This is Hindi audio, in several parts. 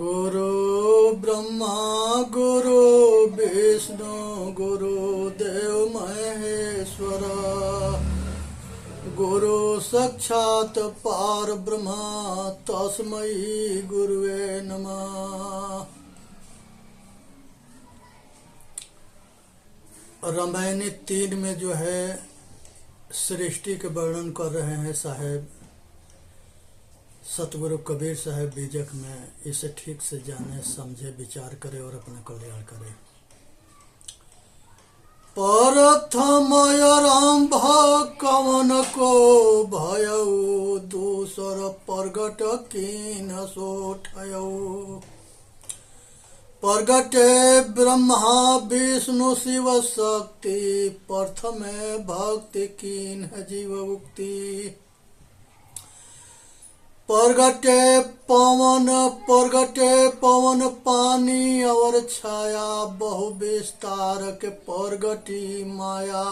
गुरु ब्रह्मा गुरु विष्णु गुरु देव महेश्वर गुरु साक्षात पार ब्रह्मा तस्मै गुरुवे नमः। रामायण 3 में जो है सृष्टि के वर्णन कर रहे हैं साहेब सतगुरु कबीर साहेब बीजक में। इसे ठीक से जाने समझे विचार करे और अपना कल्याण करे। प्रथम आरंभ कवन को भयउ दूसर प्रगट कीन सोठयउ। प्रगटे ब्रह्मा विष्णु शिव शक्ति प्रथम भक्ति कीन जीव उक्ति। प्रगटे पवन पानी और छाया बहु विस्तार के प्रगटी माया।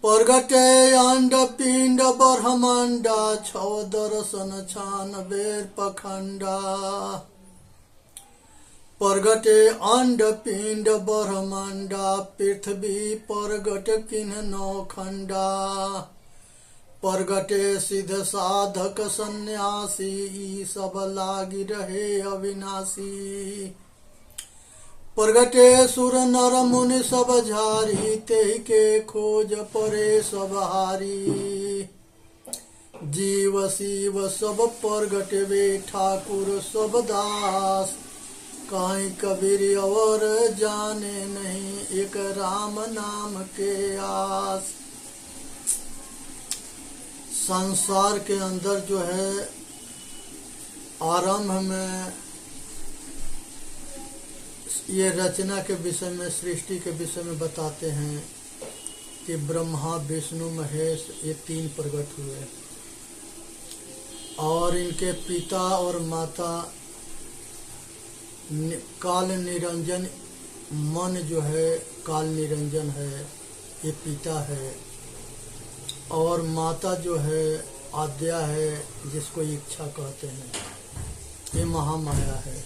प्रगटे अंड पिंड ब्रह्मांडा छव दर्शन छान बेर पखंडा। प्रगटे अंड पिंड ब्रह्मांडा पृथ्वी प्रगट किन्ह नौ खंडा। प्रगटे सिद्ध साधक सन्यासी सब लागी रहे अविनाशी। प्रगटे सुर नर मुनि सब झारी तेहि के खोज परे सब हारी। जीव शिव सब प्रगट वे ठाकुर सब दास काई कबीर और जाने नहीं एक राम नाम के आस। संसार के अंदर जो है आरंभ में ये रचना के विषय में सृष्टि के विषय में बताते हैं कि ब्रह्मा विष्णु महेश ये 3 प्रकट हुए और इनके पिता और माता काल निरंजन मन जो है काल निरंजन है ये पिता है और माता जो है आद्या है जिसको इच्छा कहते हैं ये महामाया है।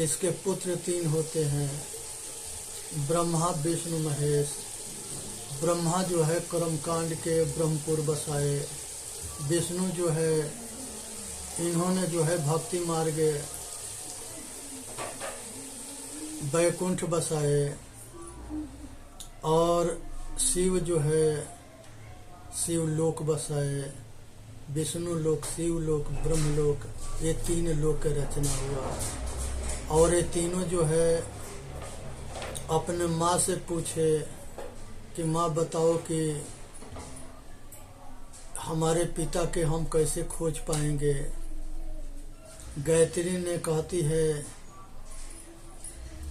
इसके पुत्र 3 होते हैं ब्रह्मा विष्णु महेश। ब्रह्मा जो है कर्मकांड के ब्रह्मपुर बसाए। विष्णु जो है इन्होंने जो है भक्ति मार्ग वैकुंठ बसाए और शिव जो है शिव लोक बसाए। विष्णु लोक शिव लोक ब्रह्मलोक ये 3 लोक का रचना हुआ। और ये तीनों जो है अपने माँ से पूछे कि माँ बताओ कि हमारे पिता के हम कैसे खोज पाएंगे। गायत्री ने कहती है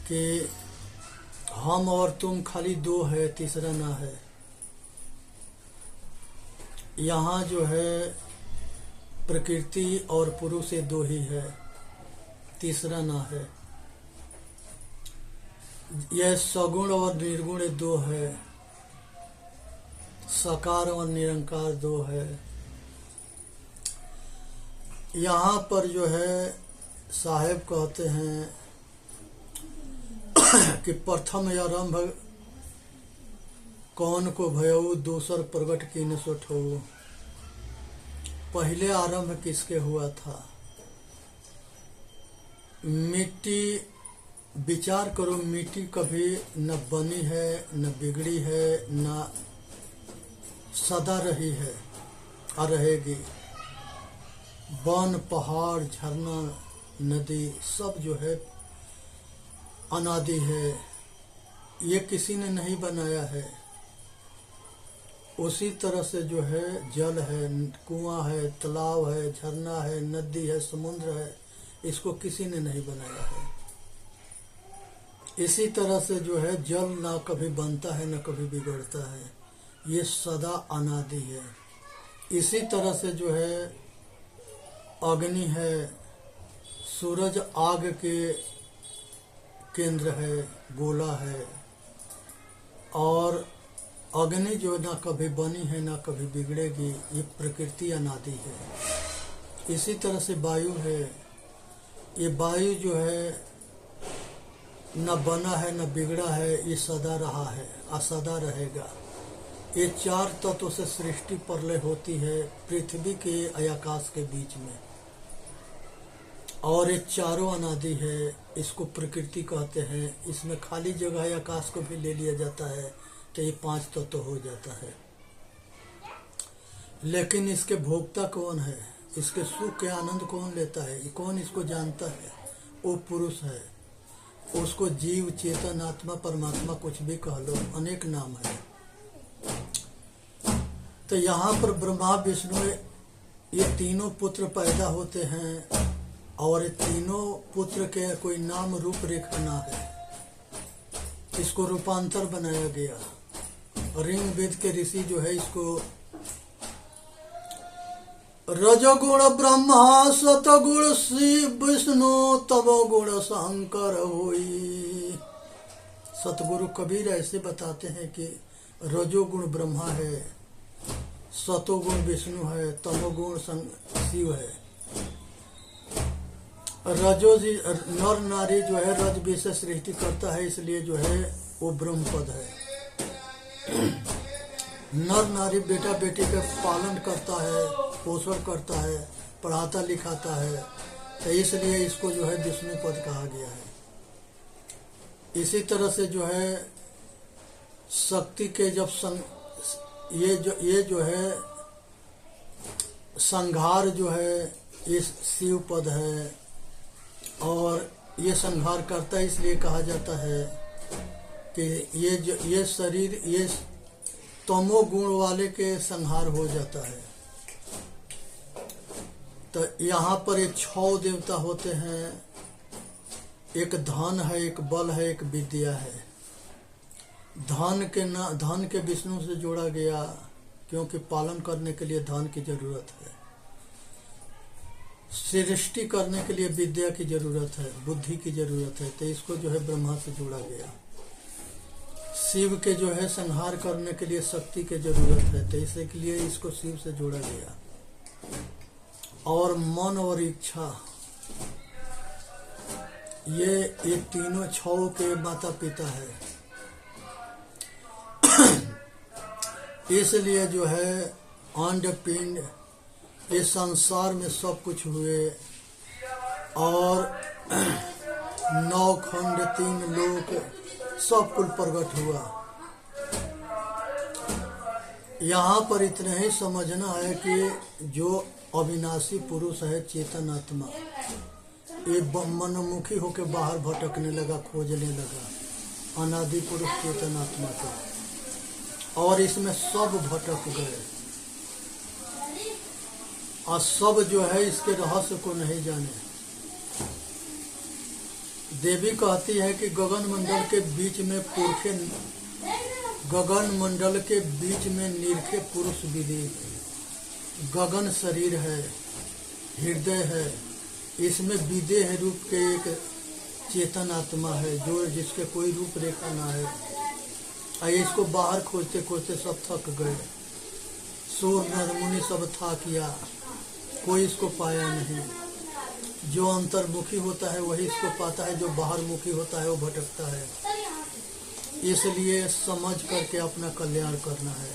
कि हम और तुम खाली 2 है तीसरा ना है। यहाँ जो है प्रकृति और पुरुष ये 2 ही है तीसरा ना है। यह सगुण और निर्गुण 2 है। साकार और निरंकार 2 है। यहाँ पर जो है साहेब कहते हैं कि प्रथम आरंभ कौन को भयउ दूसर प्रगट कीन सोठउ। पहले आरंभ किसके हुआ था। मिट्टी विचार करो मिट्टी कभी न बनी है न बिगड़ी है न सदा रही है और रहेगी। वन पहाड़ झरना नदी सब जो है अनादि है। ये किसी ने नहीं बनाया है। उसी तरह से जो है जल है कुआं है तालाब है झरना है नदी है समुद्र है इसको किसी ने नहीं बनाया है। इसी तरह से जो है जल ना कभी बनता है ना कभी बिगड़ता है ये सदा अनादि है। इसी तरह से जो है अग्नि है सूरज आग के केंद्र है गोला है और अग्नि जो ना कभी बनी है ना कभी बिगड़ेगी ये प्रकृति अनादि है। इसी तरह से वायु है ये वायु जो है न बना है न बिगड़ा है, ये सदा रहा है, असदा रहेगा। ये चार तत्वों से सृष्टि प्रलय होती है पृथ्वी के आकाश के बीच में, और ये चारों अनादि है। इसको प्रकृति कहते हैं। इसमें खाली जगह आकाश को भी ले लिया जाता है तो ये पांच तत्व हो जाता है। लेकिन इसके भोक्ता कौन है, इसके सुख के आनंद कौन लेता है, कौन इसको जानता है? वो पुरुष है। उसको जीव, चेतन, आत्मा, परमात्मा कुछ भी कह लो, अनेक नाम है। तो यहाँ पर ब्रह्मा विष्णु ये तीनों पुत्र पैदा होते हैं, और ये तीनों पुत्र के कोई नाम रूप रेखा ना है। इसको रूपांतर बनाया गया। ऋग वेद के ऋषि जो है इसको रजोगुण ब्रह्मा सतगुण शिव विष्णु तमोगुण शंकर होई। सतगुरु कबीर ऐसे बताते हैं कि रजोगुण ब्रह्मा है, सतोगुण विष्णु है, तमोगुण शिव है। रजो नर नारी जो है रज बीज से सृष्टि करता है, इसलिए जो है वो ब्रह्म पद है। नर नारी बेटा बेटी का पालन करता है, पोषण करता है, पढ़ाता लिखाता है, तो इसलिए इसको जो है विष्णु पद कहा गया है। इसी तरह से जो है शक्ति के जब ये जो है संहार जो है ये शिव पद है, और ये संहार करता है, इसलिए कहा जाता है कि ये शरीर ये तमो गुण वाले के संहार हो जाता है। तो यहाँ पर ये 6 देवता होते हैं। एक धन है, एक बल है, एक विद्या है। धन के विष्णु से जोड़ा गया, क्योंकि पालन करने के लिए धन की जरूरत है। सृष्टि करने के लिए विद्या की जरूरत है, बुद्धि की जरूरत है, तो इसको जो है ब्रह्मा से जोड़ा गया। शिव के जो है संहार करने के लिए शक्ति की जरूरत है, तो इसी के लिए इसको शिव से जोड़ा गया। और मन और इच्छा, ये तीनों 6 के माता पिता है। इसलिए जो है अंड पिंड ये संसार में सब कुछ हुए, और 9 खंड 3 लोक सब कुल प्रकट हुआ। यहाँ पर इतना ही समझना है कि जो अविनाशी पुरुष है, चेतन आत्मा, ये मनोमुखी होकर बाहर भटकने लगा, खोजने लगा अनादि पुरुष चेतन आत्मा को, और इसमें सब भटक गए, और सब जो है इसके रहस्य को नहीं जाने। देवी कहती है कि गगन मंडल के बीच में निरखे पुरुष विधि। गगन शरीर है, हृदय है, इसमें विदेह रूप के एक चेतन आत्मा है, जो जिसके कोई रूप रेखा ना है। इसको बाहर खोजते खोजते सब थक गए। सूर नर मुनि सब था किया, कोई इसको पाया नहीं। जो अंतर्मुखी होता है वही इसको पाता है, जो बाहर मुखी होता है वो भटकता है। इसलिए समझ करके अपना कल्याण करना है।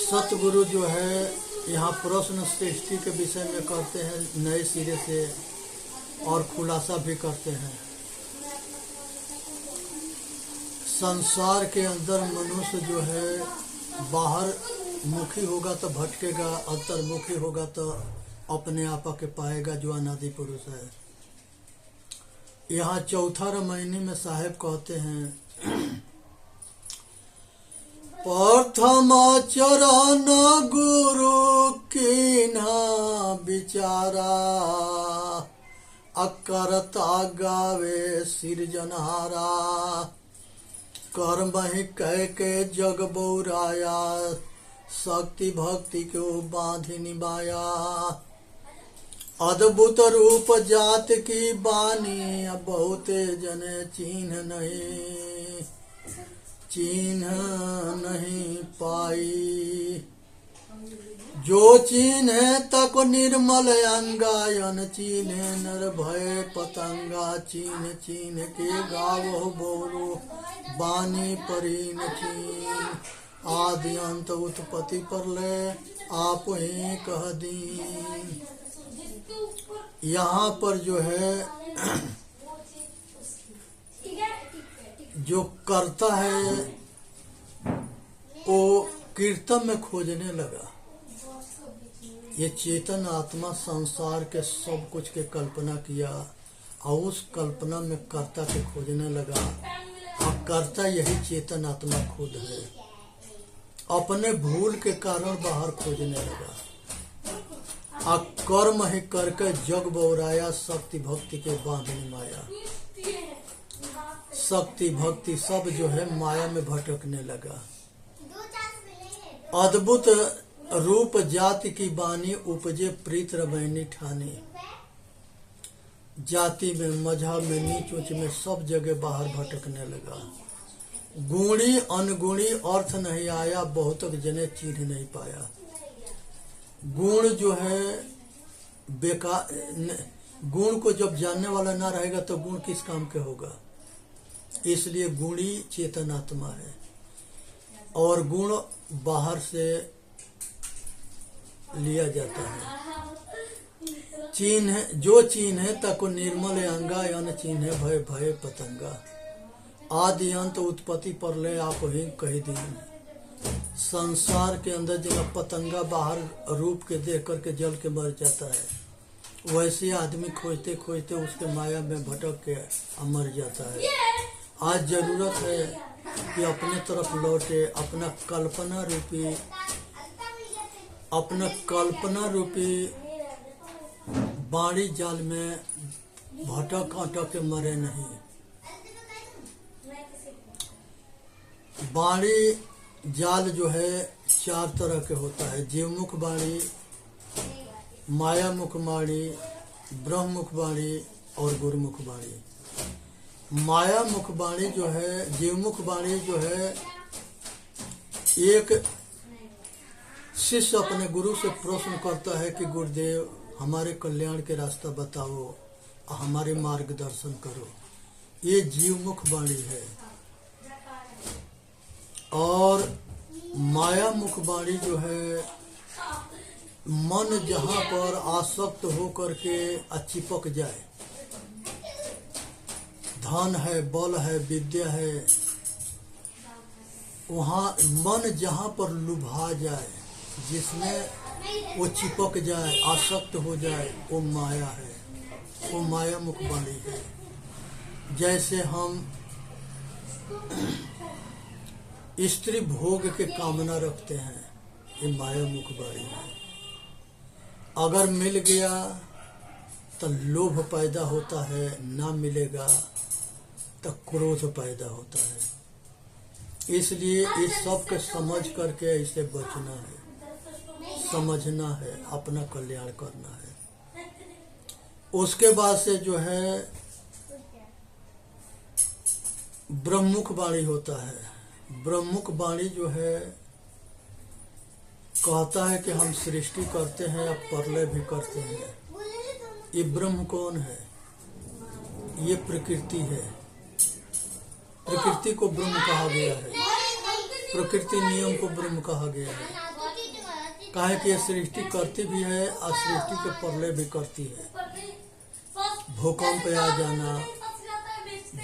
सतगुरु जो है यहाँ प्रश्न सृष्टि के विषय में करते हैं नए सिरे से, और खुलासा भी करते हैं। संसार के अंदर मनुष्य जो है बाहर मुखी होगा तो भटकेगा, अंतर्मुखी होगा तो अपने आप के पाएगा, जो अनादि पुरुष है। यहाँ 4 रामायणी में साहेब कहते हैं प्रथम चरण गुरु कीन्हा विचारा, अकरता गावे सिरजनहारा, कर्म ही कह के जग बौराया, शक्ति भक्ति को बांधि निभाया, अद्भुत रूप जात की बानी, बहुते जने चिन्ह नहीं पाई, जो चीन्हे तको निर्मल अंगायन, चीन्हे नर भय पतंगा, चीन चीन के गावो बोलो बानी परीन चीन, आदि अंत उत्पत्ति प्रलय आप ही कह दीन। यहाँ पर जो है जो करता है वो कीर्तन में खोजने लगा। ये चेतन आत्मा संसार के सब कुछ के कल्पना किया और उस कल्पना में कर्ता के खोजने लगा, और कर्ता यही चेतन आत्मा खुद है। अपने भूल के कारण बाहर खोजने लगा, और कर्म ही करके जग बौराया, शक्ति भक्ति के बांधने माया। शक्ति भक्ति सब जो है माया में भटकने लगा। अद्भुत रूप जाति की बानी, उपजे प्रीत रमैनी ठानी। जाति में, मजहब में, नीच ऊंच में सब जगह बाहर भटकने लगा। गुणी अनगुणी अर्थ नहीं आया, बहुतक जने चिन्ह नहीं पाया। गुण जो है बेकार, गुण को जब जानने वाला ना रहेगा तो गुण किस काम के होगा। इसलिए गुणी चेतन आत्मा है, और गुण बाहर से लिया जाता है। चिन्ह जो चिन्ह तको निर्मल अंगा, अन चिन्ह भय भय पतंगा, आदि अंत उत्पत्ति प्रलय आप ही कह दीन। संसार के अंदर जब पतंगा बाहर रूप के देख करके जल के मर जाता है, वैसे आदमी खोजते खोजते उसके माया में भटक के मर जाता है। आज जरूरत है कि अपने तरफ लौटे, अपना कल्पना रूपी बाड़ी जाल में भटक अटक के मरे नहीं। बाड़ी जाल जो है 4 तरह के होता है। जीवमुख बाड़ी, मायामुख बाड़ी, ब्रह्ममुख बाड़ी और गुरुमुख बाड़ी। मायामुख बाणी जो है, जीवमुख बाणी जो है, एक शिष्य अपने गुरु से प्रश्न करता है कि गुरुदेव हमारे कल्याण के रास्ता बताओ, हमारे मार्गदर्शन करो। ये जीवमुख बाणी है। और मायामुख बाणी जो है, मन जहाँ पर आसक्त हो करके चिपक जाए, धन है, बल है, विद्या है, वहाँ मन जहाँ पर लुभा जाए, जिसमें वो चिपक जाए, आसक्त हो जाए, वो माया है, वो माया मुख बाणी है। जैसे हम स्त्री भोग के कामना रखते हैं, ये माया मुख बाणी है। अगर मिल गया तो लोभ पैदा होता है, ना मिलेगा तो क्रोध पैदा होता है। इसलिए इस सब के समझ करके इसे बचना है, समझना है, अपना कल्याण करना है। उसके बाद से जो है ब्रह्मुख वाणी होता है। ब्रह्मुख वाणी जो है कहता है कि हम सृष्टि करते हैं, अब प्रलय भी करते हैं। ये ब्रह्म कौन है? ये प्रकृति है। प्रकृति को ब्रह्म कहा गया है, प्रकृति नियम को ब्रह्म कहा गया है। काहे कि ये सृष्टि करती भी है और सृष्टि के प्रलय भी करती है। भूकंप आ जाना,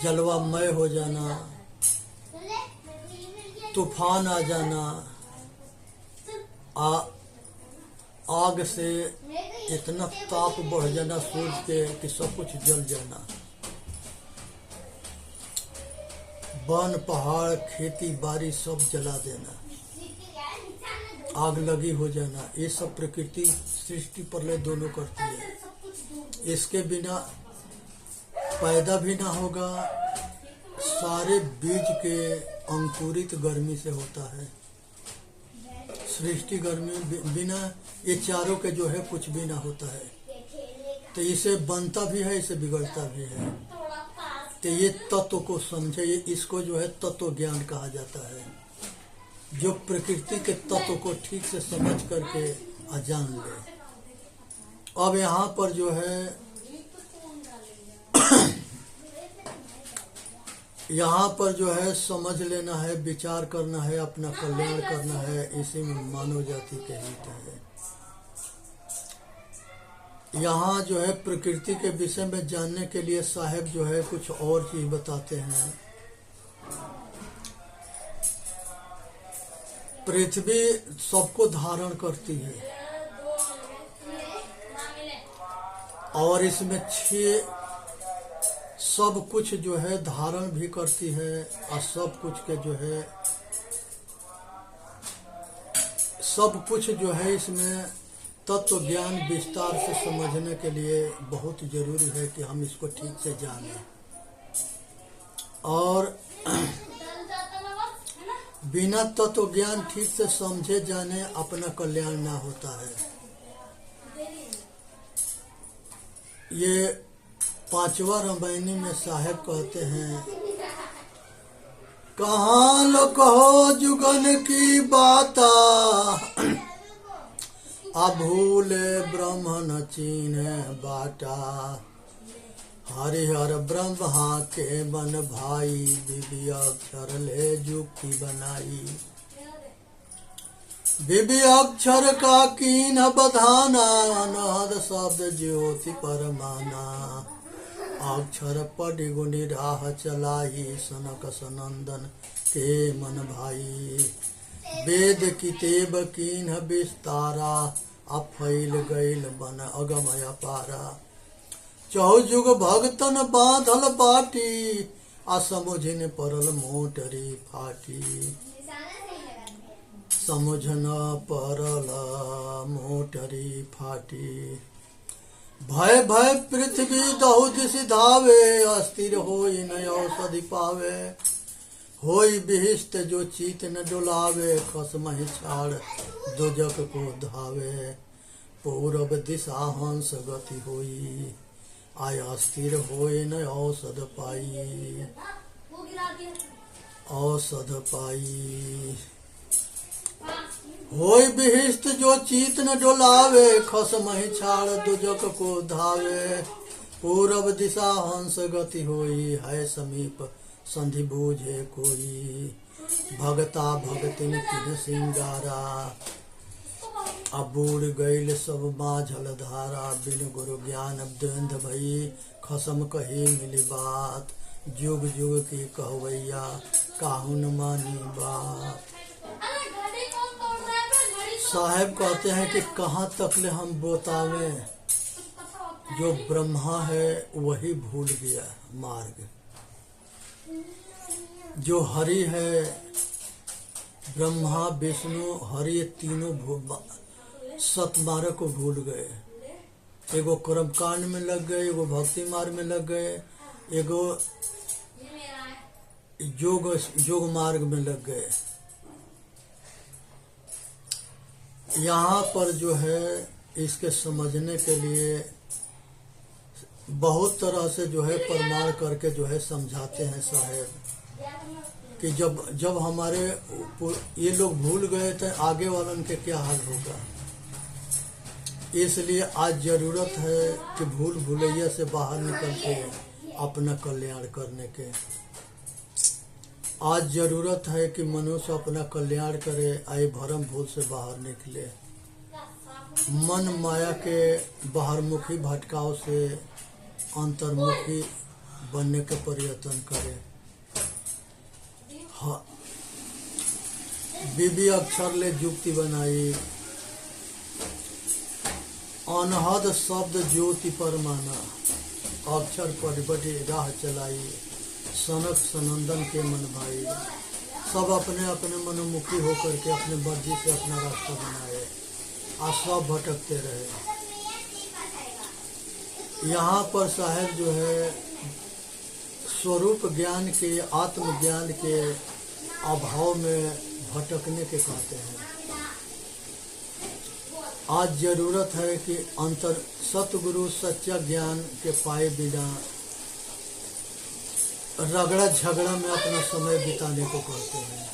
जलवामय हो जाना, तूफान आ जाना, आग से इतना ताप बढ़ जाना सूरज के कि सब कुछ जल जाना, वन पहाड़ खेती बाड़ी सब जला देना, आग लगी हो जाना, ये सब प्रकृति सृष्टि प्रलय दोनों करती है। इसके बिना पैदा भी ना होगा। सारे बीज के अंकुरित गर्मी से होता है। सृष्टि गर्मी बिना ये चारों के जो है कुछ भी ना होता है। तो इसे बनता भी है, इसे बिगड़ता भी है। तो ये तत्व को समझे, इसको जो है तत्व ज्ञान कहा जाता है। जो प्रकृति के तत्व को ठीक से समझ करके और जान ले। अब यहाँ पर जो है यहाँ पर जो है समझ लेना है, विचार करना है, अपना कल्याण करना है, इसी में मानव जाति के हित है। यहाँ जो है प्रकृति के विषय में जानने के लिए साहब जो है कुछ और चीज बताते हैं। पृथ्वी सबको धारण करती है और इसमें 6 सब कुछ जो है धारण भी करती है और सब कुछ के जो है सब कुछ जो है इसमें तत्व ज्ञान विस्तार से समझने के लिए बहुत जरूरी है कि हम इसको ठीक से जानें। और बिना तत्व ज्ञान ठीक से समझे जाने अपना कल्याण ना होता है। ये 5वां रामायणी में साहब कहते हैं, कहाँ लो कहो जुगन की बाता, अभूले ब्रह्म न चीन्हे बाटा, हरिहर ब्रह्मा के मन भाई, विधि अक्षर ले जुक्ति बनाई। विधि अक्षर का कीन बधाना, अनहद शब्द ज्योति परमाना, अक्षर पढ़ गुणी राह चलाई, सनक सनंदन के मन भाई। वेद कितेब कीन्ह विस्तारा, अफैल गैल बन अगमय पारा। चौजुग भगतन बांधल बाटी, असमुझिन परल मोटरी फाटी। समुझन परल मोटरी फाटी। भय भय पृथ्वी दहु दिश धावे, अस्थिर होई न औषधि पावे। होई बिहिष्ट जो चीत न डुलावे, खसमहि छाड़ दोजक को धावे। पूरब दिशा हंस गति होई, आया स्थिर होई न औषध पाई। औषध पाई। होई बिहिष्ट जो चीत न डोलावे, खसमहि छाड़ दोजक को धावे। पूरब दिशा हंस गति होई, है समीप संधि बूझे कोई। भगता भगतिन किन सिंगारा, अब बूढ़ गईल सब माझल धारा। बिन गुरु ज्ञान द्वंद भई, खसम कही मिली बात। जुग जुग की कहवैया, काहू न मानी बात। साहब कहते हैं कि कहाँ तक ले हम बतावे, जो ब्रह्मा है वही भूल गया मार्ग। जो हरि है, ब्रह्मा विष्णु हरि तीनों सतमार्ग को भूल गए। एगो कर्म कांड में लग गए, एगो भक्ति मार्ग में लग गए, एगो योग मार्ग में लग गए। यहाँ पर जो है इसके समझने के लिए बहुत तरह से जो है प्रमाण करके जो है समझाते हैं साहब कि जब हमारे ये लोग भूल गए तो आगे वालों के क्या हाल होगा। इसलिए आज जरूरत है कि भूल भुलैया से बाहर निकल के अपना कल्याण करने के। आज जरूरत है कि मनुष्य अपना कल्याण करे, आए भरम भूल से बाहर निकले, मन माया के बाहरमुखी भटकाव से अंतर्मुखी बनने के प्रयत्न करे। हाँ, विधि अक्षर ले जुक्ति बनाई, अनहद शब्द ज्योति परमाना। अक्षर पढ़ बड़ी राह चलाई, सनक सनंदन के मन भाई। सब अपने अपने मनोमुखी होकर के अपने मर्जी से अपना रास्ता बनाए और सब भटकते रहे। यहाँ पर साहब जो है स्वरूप ज्ञान के, आत्मज्ञान के अभाव में भटकने के कहते हैं। आज जरूरत है कि अंतर सतगुरु सच्चा ज्ञान के पाए बिना रगड़ा झगड़ा में अपना समय बिताने को कहते हैं।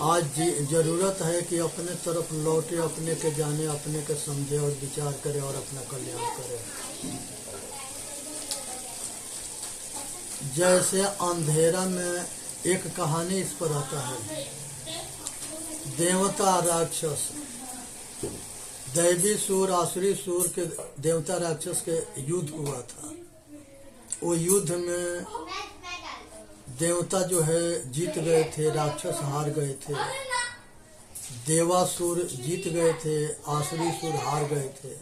आज जरूरत है कि अपने तरफ लौटे, अपने के जाने, अपने के समझे और विचार करे और अपना कल्याण करे। जैसे अंधेरा में एक कहानी इस पर आता है, देवता राक्षस, दैवी सूर आसुरी सूर के देवता राक्षस के युद्ध हुआ था। वो युद्ध में देवता जो है जीत गए थे, राक्षस हार गए थे। देवासुर जीत गए थे, आसुरी सुर हार गए थे।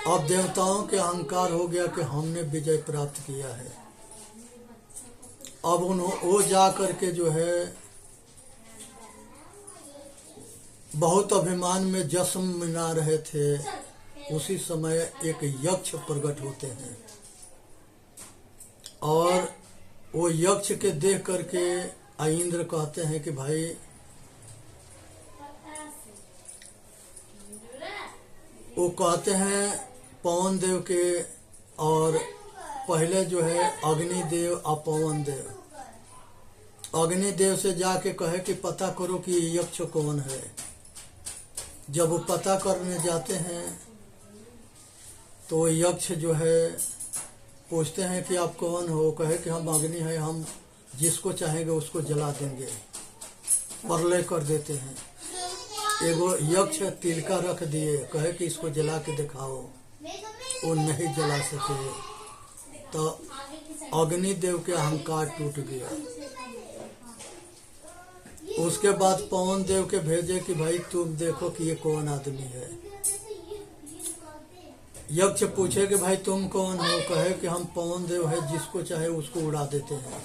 अब देवताओं के अहंकार हो गया कि हमने विजय प्राप्त किया है। अब वो जा करके जो है बहुत अभिमान में जश्न मना रहे थे। उसी समय एक यक्ष प्रकट होते हैं और वो यक्ष के देख करके इंद्र कहते हैं कि भाई वो कहते हैं पवन देव के, और पहले जो है अग्निदेव और पवन देव। अग्निदेव से जाके कहे कि पता करो कि यक्ष कौन है। जब वो पता करने जाते हैं तो यक्ष जो है पूछते हैं कि आप कौन हो। कहे कि हम अग्नि है, हम जिसको चाहेंगे उसको जला देंगे, प्रलय कर देते हैं। एगो यक्ष तिलका रख दिए, कहे कि इसको जला के दिखाओ। वो नहीं जला सके तो अग्निदेव के अहंकार टूट गया। उसके बाद पवन देव के भेजे कि भाई तुम देखो कि ये कौन आदमी है। यक्ष पूछे कि भाई तुम कौन हो। कहे कि हम पवन देव है, जिसको चाहे उसको उड़ा देते हैं,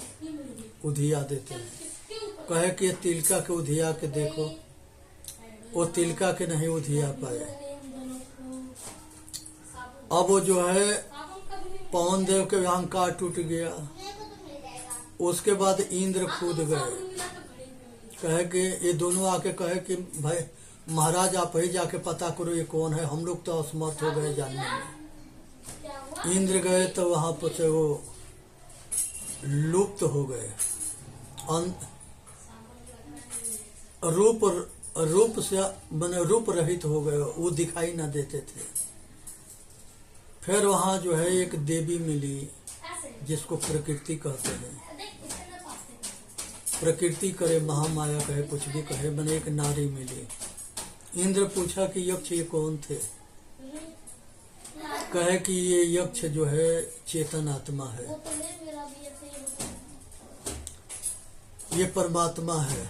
उधिया देते हैं। कहे कि ये तिलका के उधिया के देखो। वो तिलका के नहीं उधिया पाए। अब वो जो है पवन देव के अहंकार टूट गया। उसके बाद इंद्र कूद गए। कहे कि ये दोनों आके कहे कि भाई महाराज आप ही जाके पता करो ये कौन है, हम लोग तो असमर्थ हो गए जानने में। इंद्र गए तो वहां पर से वो लुप्त हो गए। रूप से बने रूप रहित हो गए, वो दिखाई ना देते थे। फिर वहां जो है एक देवी मिली जिसको प्रकृति कहते हैं। प्रकृति करे, महामाया कहे, कुछ भी कहे, बने एक नारी मिली। इंद्र पूछा कि यक्ष ये कौन थे। कहे कि ये यक्ष जो है चेतन आत्मा है, ये परमात्मा है।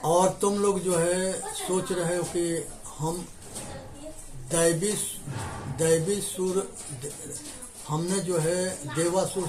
और तुम लोग जो है सोच रहे हो कि हम दैवी सुर, हमने जो है देवासुर